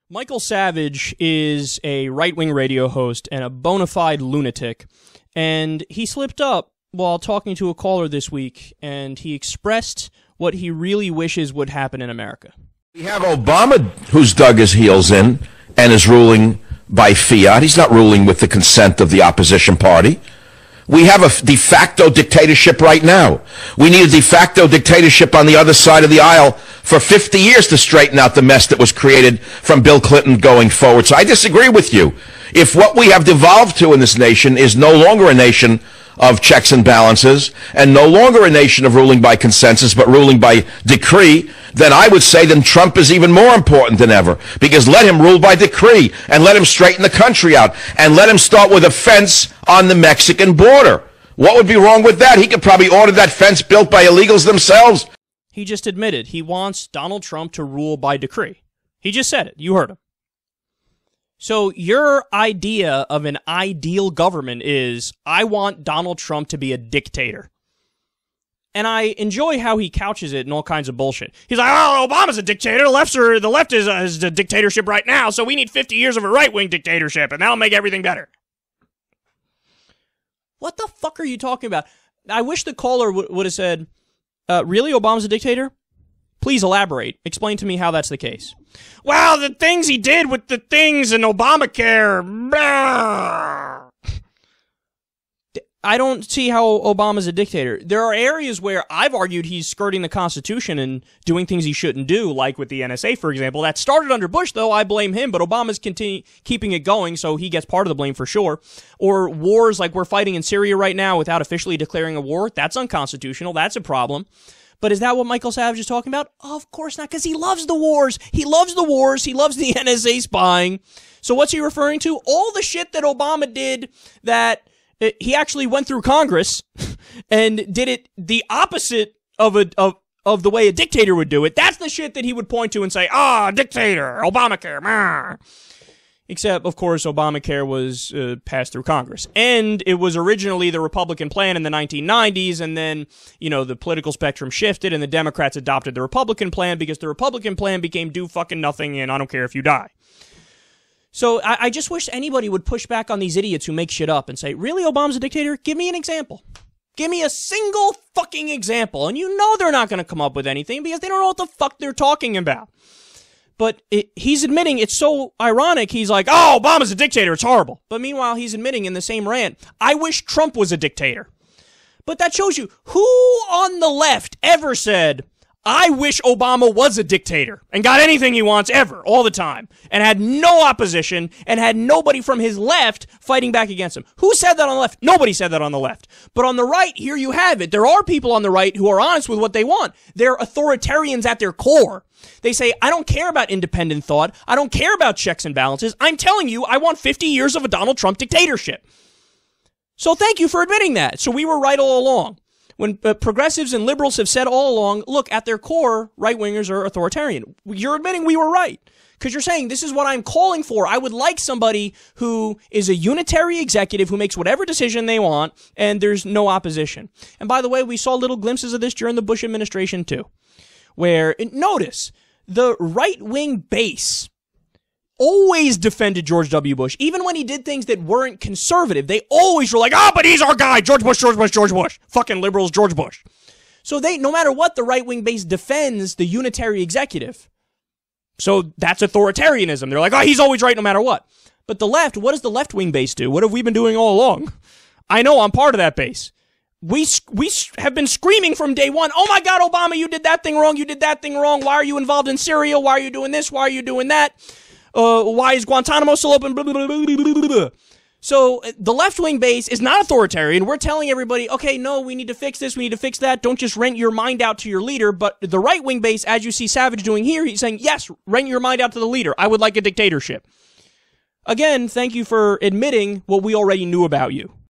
Michael Savage is a right-wing radio host and a bona fide lunatic, and he slipped up while talking to a caller this week, and he expressed what he really wishes would happen in America. We have Obama, who's dug his heels in and is ruling by fiat. He's not ruling with the consent of the opposition party. We have a de facto dictatorship right now. We need a de facto dictatorship on the other side of the aisle for 50 years to straighten out the mess that was created from Bill Clinton going forward. So I disagree with you. If what we have devolved to in this nation is no longer a nation of checks and balances and no longer a nation of ruling by consensus but ruling by decree, then I would say then Trump is even more important than ever, because let him rule by decree and let him straighten the country out and let him start with a fence on the Mexican border. What would be wrong with that? He could probably order that fence built by illegals themselves. He just admitted he wants Donald Trump to rule by decree. He just said it. You heard him. So your idea of an ideal government is, I want Donald Trump to be a dictator. And I enjoy how he couches it in all kinds of bullshit. He's like, oh, Obama's a dictator. The left is a dictatorship right now, so we need 50 years of a right-wing dictatorship, and that'll make everything better. What the fuck are you talking about? I wish the caller would have said, really, Obama's a dictator? Please elaborate. Explain to me how that's the case. Well, the things he did with the things in Obamacare. Blah. I don't see how Obama's a dictator. There are areas where I've argued he's skirting the Constitution and doing things he shouldn't do, like with the NSA, for example. That started under Bush, though. I blame him, but Obama's keeping it going, so he gets part of the blame for sure. Or wars like we're fighting in Syria right now without officially declaring a war. That's unconstitutional. That's a problem. But is that what Michael Savage is talking about? Of course not, because he loves the wars. He loves the wars. He loves the NSA spying. So what's he referring to? All the shit that Obama did that he actually went through Congress and did it the opposite of the way a dictator would do it. That's the shit that he would point to and say, dictator, Obamacare. Except, of course, Obamacare was passed through Congress. And it was originally the Republican plan in the 1990s, and then, the political spectrum shifted, and the Democrats adopted the Republican plan because the Republican plan became do fucking nothing, and I don't care if you die. So I just wish anybody would push back on these idiots who make shit up and say, really, Obama's a dictator? Give me an example. Give me a single fucking example. And you know they're not going to come up with anything because they don't know what the fuck they're talking about. But he's admitting it's so ironic. He's like, oh, Obama's a dictator. It's horrible. But meanwhile, he's admitting in the same rant, I wish Trump was a dictator. But that shows you who on the left ever said, I wish Obama was a dictator and got anything he wants ever, all the time, and had no opposition and had nobody from his left fighting back against him. Who said that on the left? Nobody said that on the left. But on the right, here you have it. There are people on the right who are honest with what they want. They're authoritarians at their core. They say, I don't care about independent thought. I don't care about checks and balances. I'm telling you, I want 50 years of a Donald Trump dictatorship. So thank you for admitting that. So we were right all along. When progressives and liberals have said all along, look, at their core, right-wingers are authoritarian. You're admitting we were right. Because you're saying, this is what I'm calling for. I would like somebody who is a unitary executive who makes whatever decision they want, and there's no opposition. And by the way, we saw little glimpses of this during the Bush administration, too. Where, notice, the right-wing base always defended George W. Bush. Even when he did things that weren't conservative, they always were like, but he's our guy, George Bush, George Bush, George Bush. Fucking liberals, George Bush. So no matter what, the right-wing base defends the unitary executive. So that's authoritarianism. They're like, he's always right no matter what. But the left, what does the left-wing base do? What have we been doing all along? I know I'm part of that base. We have been screaming from day one, oh my God, Obama, you did that thing wrong, you did that thing wrong. Why are you involved in Syria? Why are you doing this? Why are you doing that? Why is Guantanamo still open? Blah, blah, blah, blah, blah, blah, blah. So the left-wing base is not authoritarian. We're telling everybody, okay, no, we need to fix this, we need to fix that. Don't just rent your mind out to your leader. But the right-wing base, as you see Savage doing here, he's saying, yes, rent your mind out to the leader. I would like a dictatorship. Again, thank you for admitting what we already knew about you.